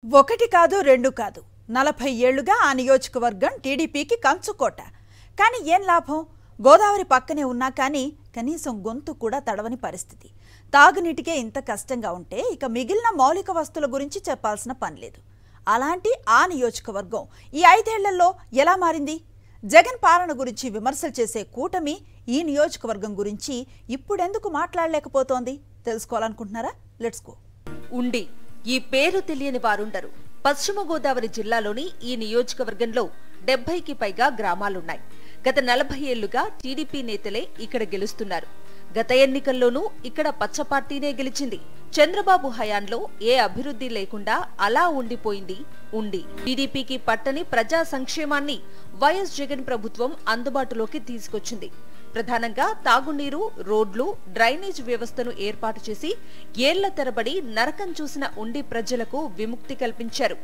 ఒకటి కాదు రెండు కాదు 40 ఏళ్లుగా ఆ నియోజకవర్గం టీడీపీకి కంచుకోట. కానీ ఏం లాభం? గోదావరి పక్కనే ఉన్నా కానీ కనీసం గొంతు కూడా తడవని పరిస్థితి. తాగునీటికే ఇంత కష్టంగా ఉంటే ఇక మిగిలిన మౌలిక వస్తువుల గురించి చెప్పాల్సిన పని లేదు. అలాంటి ఆ నియోజకవర్గం ఈ 5 ఏళ్లలో ఎలా మారింది? జగన్ పాలన గురించి విమర్శలు చేసే కూటమి ఈ నియోజకవర్గం గురించి ఇప్పుడెందుకు మాట్లాడలేకపోతోంది? తెలుసుకోవాలనుకుంటున్నారా? Let's go. ఉండి ఈ పేరు తెలియని వారుండరు. పశ్చిమ గోదావరి జిల్లాలోని ఈ నియోజకవర్గంలో 70కి పైగా గ్రామాలున్నాయి. గత 40 ఏళ్లుగా టీడీపీ నేతలే ఇక్కడ గెలుస్తున్నారు. గత ఎన్నికల్లోనూ ఇక్కడ పచ్చ పార్టీనే గెలిచింది. చంద్రబాబు హయాంలో ఏ అభివృద్ధి లేకుండా అలా ఉండిపోయింది ఉండి. టీడీపీకి పట్టని ప్రజా సంక్షేమాన్ని వైఎస్ జగన్ ప్రభుత్వం అందుబాటులోకి తీసుకొచ్చింది. ప్రధానంగా తాగునీరు, రోడ్లు, డ్రైనేజ్ వ్యవస్థను ఏర్పాటు చేసి ఏళ్ల తరబడి నరకం చూసిన ఉండి ప్రజలకు విముక్తి కల్పించారు.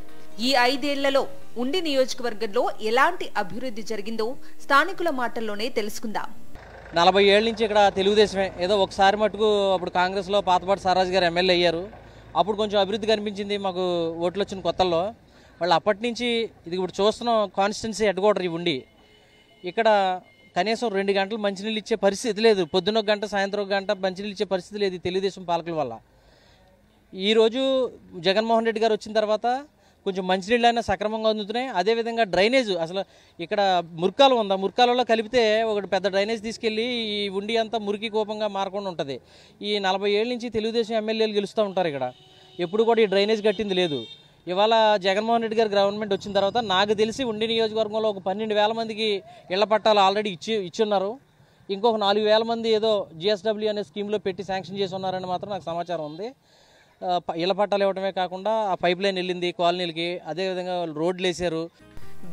ఈ 5 ఏళ్లలో ఉండి నియోజకవర్గంలో ఎలాంటి అభివృద్ధి జరిగిందో స్థానికుల మాటల్లోనే తెలుసుకుందాం. 40 ఏళ్ల నుంచి ఇక్కడ తెలుగుదేశమే. ఏదో ఒకసారి మటుకు అప్పుడు కాంగ్రెస్లో పాతపాటి సారాజు గారు ఎమ్మెల్యే అయ్యారు. అప్పుడు కొంచెం అభివృద్ధి కనిపించింది మాకు ఓట్లు వచ్చిన కొత్తల్లో. వాళ్ళు అప్పటి నుంచి ఇది ఇప్పుడు చూస్తున్నాం. కాన్స్టిట్యున్సీ హెడ్ క్వార్టర్ ఉండి ఇక్కడ కనీసం 2 గంటలు మంచినీళ్ళు ఇచ్చే పరిస్థితి లేదు. పొద్దున్న 1 గంట, సాయంత్రం 1 గంట మంచినీళ్ళు ఇచ్చే పరిస్థితి లేదు తెలుగుదేశం పాలకుల వల్ల. ఈరోజు జగన్మోహన్ రెడ్డి గారు వచ్చిన తర్వాత కొంచెం మంచినీళ్ళు అయినా సక్రమంగా అందుతున్నాయి. అదేవిధంగా డ్రైనేజ్, అసలు ఇక్కడ మురికాలు ఉందా, మురికాలలో కలిపితే ఒకటి పెద్ద డ్రైనేజ్ తీసుకెళ్ళి ఈ ఉండి అంతా మురికి కోపంగా మారకుండా ఉంటుంది. ఈ 40 ఏళ్ళ నుంచి తెలుగుదేశం ఎమ్మెల్యేలు గెలుస్తూ ఉంటారు. ఇక్కడ ఎప్పుడు కూడా ఈ డ్రైనేజ్ కట్టింది లేదు. ఇవాళ జగన్మోహన్ రెడ్డి గారు గవర్నమెంట్ వచ్చిన తర్వాత నాకు తెలిసి ఉండి నియోజకవర్గంలో ఒక 12,000 మందికి ఇళ్ల పట్టాలు ఆల్రెడీ ఇచ్చున్నారు. ఇంకొక 4,000 మంది ఏదో జిఎస్డబ్ల్యూ అనే స్కీమ్లో పెట్టి శాంక్షన్ చేసి ఉన్నారని మాత్రం నాకు సమాచారం ఉంది. ఇళ్ల పట్టాలు ఇవ్వడమే కాకుండా ఆ పైప్ లైన్ వెళ్ళింది కాలనీలకి, అదేవిధంగా రోడ్లు వేశారు.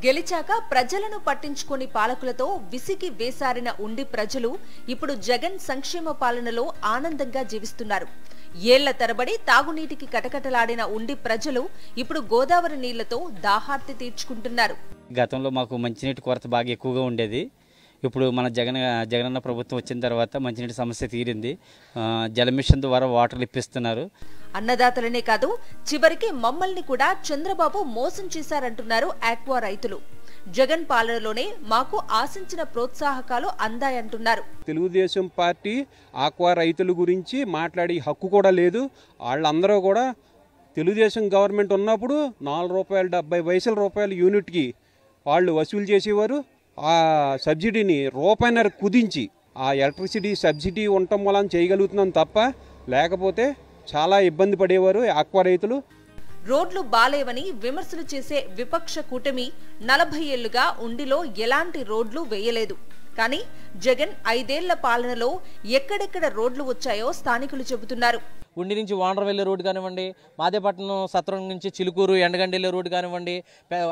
గెలిచాక ప్రజలను పట్టించుకొని పాలకులతో విసిగి వేసారిన ఉండి ప్రజలు ఇప్పుడు జగన్ సంక్షేమ పాలనలో ఆనందంగా జీవిస్తున్నారు. ఏళ్ల తరబడి తాగునీటికి కటకటలాడిన ఉండి ప్రజలు ఇప్పుడు గోదావరి నీళ్లతో దాహార్తి తీర్చుకుంటున్నారు. గతంలో మాకు మంచినీటి కొరత బాగా ఎక్కువగా ఉండేది. ఇప్పుడు మన జగనన్న ప్రభుత్వం వచ్చిన తర్వాత మంచినీటి సమస్య తీరింది. జలమిషన్ ద్వారా వాటర్లు ఇప్పిస్తున్నారు. అన్నదాతలనే కాదు, చివరికి మమ్మల్ని కూడా చంద్రబాబు మోసం చేశారంటున్నారు ఆక్వా రైతులు. జగన్ పాలనలోనే మాకు ఆశించిన ప్రోత్సాహకాలు అందాయంటున్నారు. తెలుగుదేశం పార్టీ ఆక్వా రైతుల గురించి మాట్లాడే హక్కు కూడా లేదు. వాళ్ళందరూ కూడా తెలుగుదేశం గవర్నమెంట్ ఉన్నప్పుడు ₹4.70 యూనిట్కి వాళ్ళు వసూలు చేసేవారు. ఆ సబ్సిడీని రూపాయిన్నర కుదించి ఆ ఎలక్ట్రిసిటీ సబ్సిడీ ఉండటం వలన చేయగలుగుతున్నాం తప్ప లేకపోతే చాలా ఇబ్బంది పడేవారు ఆక్వా రైతులు. రోడ్లు బాలేవని విమర్శలు చేసే విపక్ష కూటమి 40 ఏళ్లుగా ఉండిలో ఎలాంటి రోడ్లు వేయలేదు. కానీ జగన్ 5 ఏళ్ల పాలనలో ఎక్కడెక్కడ రోడ్లు వచ్చాయో స్థానికులు చెబుతున్నారు. ఉండి నుంచి వాండ్ర వెళ్లే రోడ్డు కానివ్వండి, మాదేపట్నం సత్రం నుంచి చిలుకూరు ఎండగండి వెళ్ళే రోడ్డు కానివ్వండి,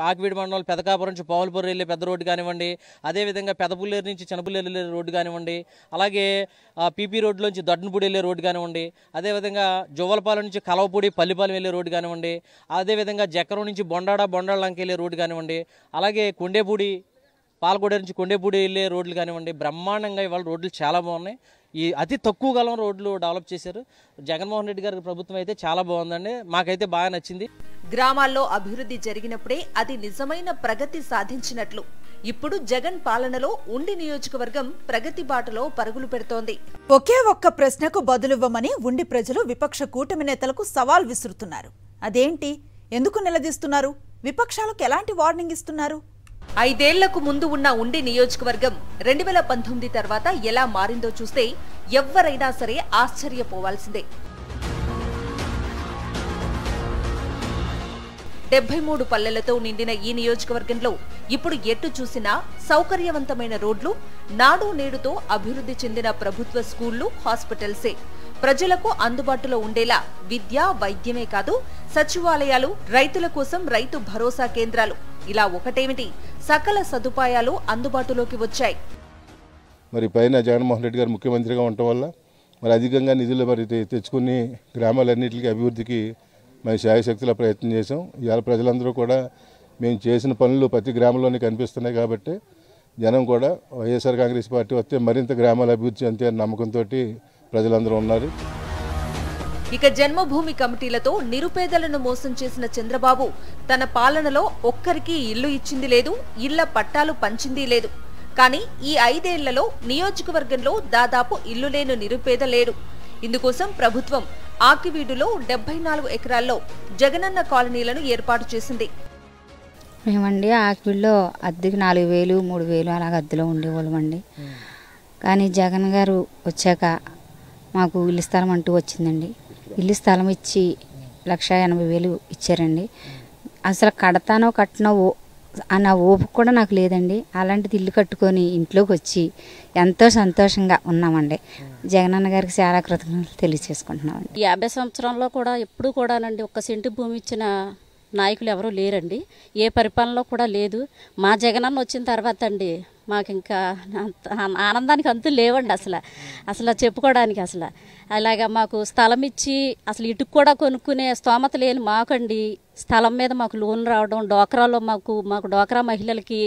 ఆకివీడి మండలం పెదకాపురం నుంచి పావులపూర్ వెళ్ళే పెద్ద రోడ్డు కానివ్వండి, అదేవిధంగా పెదపుల్లేరు నుంచి చిన్నపుల్లేరు వెళ్ళే రోడ్డు కానివ్వండి, అలాగే పీపీ రోడ్లోంచి దొడ్డనపూడి వెళ్ళే రోడ్డు కానివ్వండి, అదేవిధంగా జువ్వలపాలెం నుంచి కలవపూడి పల్లిపాలెం వెళ్ళే రోడ్డు కానివ్వండి, అదేవిధంగా జక్కరం నుంచి బొండాళ్ళంక వెళ్ళే రోడ్డు కానివ్వండి, అలాగే కొండేపూడి పాలకోడ నుంచి కొండేపూడి వెళ్ళే రోడ్లు కానివ్వండి, బ్రహ్మాండంగా ఇవాళ రోడ్లు చాలా బాగున్నాయి. ఈ అతి తక్కువ కాలం రోడ్లు డెవలప్ చేశారు. జగన్మోహన్ రెడ్డి గారి ప్రభుత్వం అయితే చాలా బాగుందండి. మాకైతే బాగా నచ్చింది. గ్రామాల్లో అభివృద్ధి జరిగినప్పుడే అది నిజమైన ప్రగతి సాధించినట్లు. ఇప్పుడు జగన్ పాలనలో ఉండి నియోజకవర్గం ప్రగతి బాటలో పరుగులు పెడుతోంది. ఒకే ఒక్క ప్రశ్నకు బదులివ్వమని ఉండి ప్రజలు విపక్ష కూటమి నేతలకు సవాల్ విసురుతున్నారు. అదేంటి? ఎందుకు నిలదీస్తున్నారు? విపక్షాలకు ఎలాంటి వార్నింగ్ ఇస్తున్నారు? 5 ఏళ్లకు ముందు ఉన్న ఉండి నియోజకవర్గం 2019 తర్వాత ఎలా మారిందో చూస్తే ఎవ్వరైనా సరే ఆశ్చర్యపోవాల్సిందే. 73 పల్లెలతో నిండిన ఈ నియోజకవర్గంలో ఇప్పుడు ఎటు చూసినా సౌకర్యవంతమైన రోడ్లు, నాడు నేడుతో అభివృద్ధి చెందిన ప్రభుత్వ స్కూళ్లు, హాస్పిటల్సే. ప్రజలకు అందుబాటులో ఉండేలా విద్య, వైద్యమే కాదు సచివాలయాలు, రైతుల కోసం రైతు భరోసా కేంద్రాలు, ఇలా ఒకటేమిటి సకల సదుపాయాలు అందుబాటులోకి వచ్చాయి. మరి పైన జగన్మోహన్ రెడ్డి గారు ముఖ్యమంత్రిగా ఉండటం వల్ల మరి అధికంగా నిధులు తెచ్చుకుని గ్రామాలన్నింటికి అభివృద్ధికి మరి శాయశక్తిలో ప్రయత్నం చేసాం. ఇవాళ ప్రజలందరూ కూడా మేము చేసిన పనులు ప్రతి గ్రామంలోనే కనిపిస్తున్నాయి. కాబట్టి జనం కూడా వైఎస్ఆర్ కాంగ్రెస్ పార్టీ వస్తే మరింత గ్రామాల అభివృద్ధి చెందే నమ్మకంతో ప్రజలందరూ ఉన్నారు. ఇక జన్మభూమి కమిటీలతో నిరుపేదలను మోసం చేసిన చంద్రబాబు తన పాలనలో ఒక్కరికి ఇల్లు ఇచ్చింది లేదు, ఇళ్ల పట్టాలు పంచింది లేదు. కానీ ఈ 5 ఏళ్లలో నియోజకవర్గంలో దాదాపు ఇల్లు లేని నిరుపేద లేడు. ఇందుకోసం ప్రభుత్వం ఆకివీడులో 74 ఎకరాల్లో జగనన్న కాలనీలను ఏర్పాటు చేసింది. మేమండి ఆకివీడులో అద్దెకి 4,000, 3,000 అలాగ అద్దెలో ఉండేవాళ్ళమండి. కానీ జగన్ గారు వచ్చాక మాకు ఇల్లు స్థలం అంటూ వచ్చిందండి. ఇల్లు స్థలం ఇచ్చి 1,80,000 ఇచ్చారండి. అసలు కడతానో కట్టనో అన్న ఓపిక కూడా నాకు లేదండి. అలాంటిది ఇల్లు కట్టుకొని ఇంట్లోకి వచ్చి ఎంతో సంతోషంగా ఉన్నామండి. జగనన్న గారికి చాలా కృతజ్ఞతలు తెలియజేసుకుంటున్నామండి. 50 సంవత్సరంలో కూడా ఎప్పుడు కూడానండి ఒక్క సెంటు భూమి ఇచ్చిన నాయకులు ఎవరూ లేరండి. ఏ పరిపాలనలో కూడా లేదు. మా జగనన్న వచ్చిన తర్వాత అండి మాకు ఇంకా ఆనందానికి అంతు లేవండి. అసలు చెప్పుకోవడానికి అలాగా మాకు స్థలం ఇచ్చి అసలు ఇటుకు కూడా కొనుక్కునే స్తోమత లేని మాకండి స్థలం మీద మాకు లోన్ రావడం, డోక్రాలో మాకు డోక్రా మహిళలకి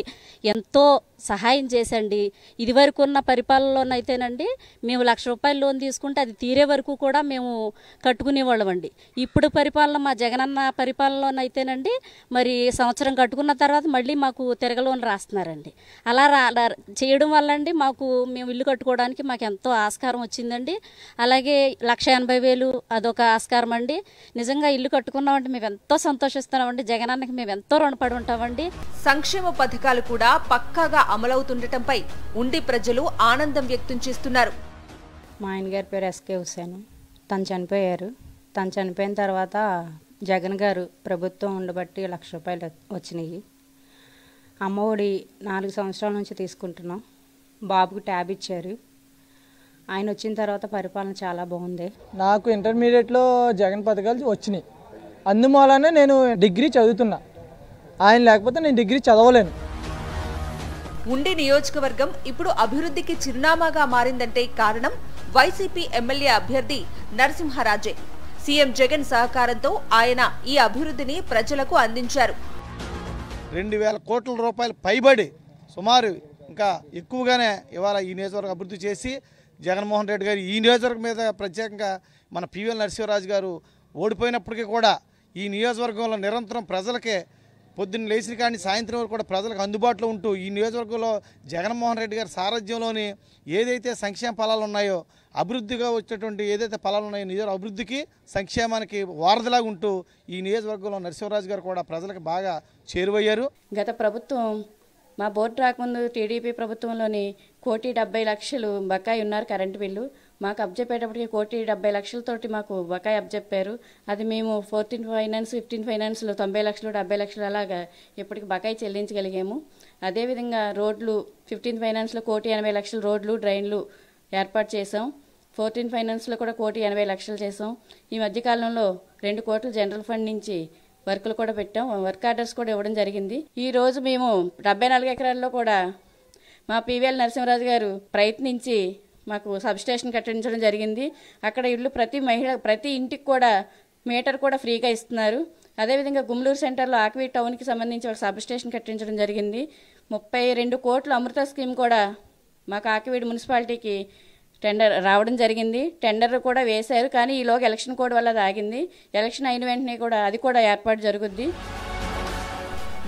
ఎంతో సహాయం చేసండి. ఇదివరకు ఉన్న పరిపాలనలోనైతేనండి మేము 1,00,000 రూపాయలు లోన్ తీసుకుంటే అది తీరే వరకు కూడా మేము కట్టుకునేవాళ్ళం అండి. ఇప్పుడు పరిపాలన మా జగనన్న పరిపాలనలోనైతేనండి మరి సంవత్సరం కట్టుకున్న తర్వాత మళ్ళీ మాకు తిరగలోన్ రాస్తున్నారండి. అలా చేయడం వల్ల అండి మేము ఇల్లు కట్టుకోవడానికి మాకు ఎంతో ఆస్కారం వచ్చిందండి. అలాగే 1,80,000 అదొక ఆస్కారం అండి. నిజంగా ఇల్లు కట్టుకున్నామంటే మేము ఎంతో సంతోషిస్తున్నామండి. జగనన్నకి మేము ఎంతో రుణపడి ఉంటామండి. సంక్షేమ పథకాలు కూడా పక్కాగా అమలవుతుండటంపై ఉండి ప్రజలు ఆనందం వ్యక్తం చేస్తున్నారు. మా ఆయన గారి పేరు ఎస్కే హుసేన్. తను చనిపోయారు. తను చనిపోయిన తర్వాత జగన్ గారు ప్రభుత్వం ఉండబట్టి 1,00,000 రూపాయలు వచ్చినాయి. అమ్మఒడి 4 సంవత్సరాల నుంచి తీసుకుంటున్నాం. బాబుకి ట్యాబ్ ఇచ్చారు. ఆయన వచ్చిన తర్వాత పరిపాలన చాలా బాగుంది. నాకు ఇంటర్మీడియట్లో జగన్ పథకాలు వచ్చినాయి. అందువల్లనే నేను డిగ్రీ చదువుతున్నా. ఆయన లేకపోతే నేను డిగ్రీ చదవలేను. ఉండి నియోజకవర్గం ఇప్పుడు అభివృద్ధికి చిరునామాగా మారిందంటే కారణం వైసీపీ ఎమ్మెల్యే అభ్యర్థి నరసింహరాజే. సీఎం జగన్ సహకారంతో ఆయన ఈ అభివృద్ధిని ప్రజలకు అందించారు. 2,000 కోట్ల రూపాయలు పైబడి సుమారు ఇంకా ఎక్కువగానే ఇవాళ ఈ నియోజకవర్గం అభివృద్ధి చేసి జగన్మోహన్ రెడ్డి గారు ఈ నియోజకవర్గం మీద ప్రత్యేకంగా మన పివిఎల్ నరసింహరాజు గారు ఓడిపోయినప్పటికీ కూడా ఈ నియోజకవర్గంలో నిరంతరం ప్రజలకే పొద్దున్న లేచిన కానీ సాయంత్రం వరకు కూడా ప్రజలకు అందుబాటులో ఉంటూ ఈ నియోజకవర్గంలో జగన్మోహన్ రెడ్డి గారి సారథ్యంలోని ఏదైతే సంక్షేమ ఫలాలు ఉన్నాయో అభివృద్ధిగా వచ్చేటువంటి ఏదైతే ఫలాలు ఉన్నాయో నియోజక అభివృద్ధికి సంక్షేమానికి వారధిలాగా ఉంటూ ఈ నియోజకవర్గంలో నరసింహరాజు గారు కూడా ప్రజలకు బాగా చేరువయ్యారు. గత ప్రభుత్వం మా బోర్డు రాకముందు టీడీపీ ప్రభుత్వంలోని 1,70,00,000 బకాయి ఉన్నారు కరెంటు బిల్లు. మాకు అబ్జెప్పేటప్పటికి 1,70,00,000 మాకు బకాయి అబ్జెప్పారు. అది మేము 14 ఫైనాన్స్ 15 ఫైనాన్స్లో 90 లక్షలు 70 లక్షలు అలాగా ఇప్పటికి బకాయి చెల్లించగలిగాము. అదేవిధంగా రోడ్లు 15 ఫైనాన్స్లో 1,80,00,000 రోడ్లు డ్రైన్లు ఏర్పాటు చేసాం. 14 ఫైనాన్స్లో కూడా 1,80,00,000 చేసాం. ఈ మధ్యకాలంలో 2 కోట్లు జనరల్ ఫండ్ నుంచి వర్కులు కూడా పెట్టాం. వర్క్ ఆర్డర్స్ కూడా ఇవ్వడం జరిగింది. ఈ రోజు మేము 74 ఎకరాల్లో కూడా మా పివిఎల్ నరసింహరాజు గారు ప్రయత్నించి మాకు సబ్స్టేషన్ కట్టించడం జరిగింది. అక్కడ ఇళ్ళు ప్రతి ఇంటికి కూడా మీటర్ కూడా ఫ్రీగా ఇస్తున్నారు. అదేవిధంగా గుమ్లూరు సెంటర్లో ఆకివీడు టౌన్కి సంబంధించి ఒక సబ్స్టేషన్ కట్టించడం జరిగింది. 32 కోట్ల అమృత స్కీమ్ కూడా మాకు ఆకివీడు మున్సిపాలిటీకి టెండర్ రావడం జరిగింది. టెండర్ కూడా వేశారు. కానీ ఈలోగా ఎలక్షన్ కోడ్ వల్ల ఆగింది. ఎలక్షన్ అయిన వెంటనే కూడా అది కూడా ఏర్పాటు జరుగుద్ది.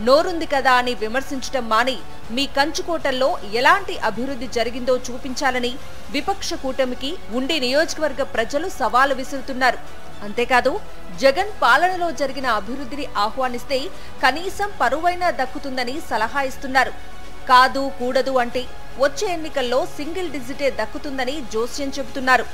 నోరుంది కదా అని విమర్శించడం మాని మీ కంచుకోటల్లో ఎలాంటి అభివృద్ధి జరిగిందో చూపించాలని విపక్ష కూటమికి ఉండి నియోజకవర్గ ప్రజలు సవాలు విసురుతున్నారు. అంతేకాదు జగన్ పాలనలో జరిగిన అభివృద్ధిని ఆహ్వానిస్తే కనీసం పరువైనా దక్కుతుందని సలహా ఇస్తున్నారు. కాదు కూడదు అంటే వచ్చే ఎన్నికల్లో సింగిల్ డిజిటే దక్కుతుందని జోస్యం చెబుతున్నారు.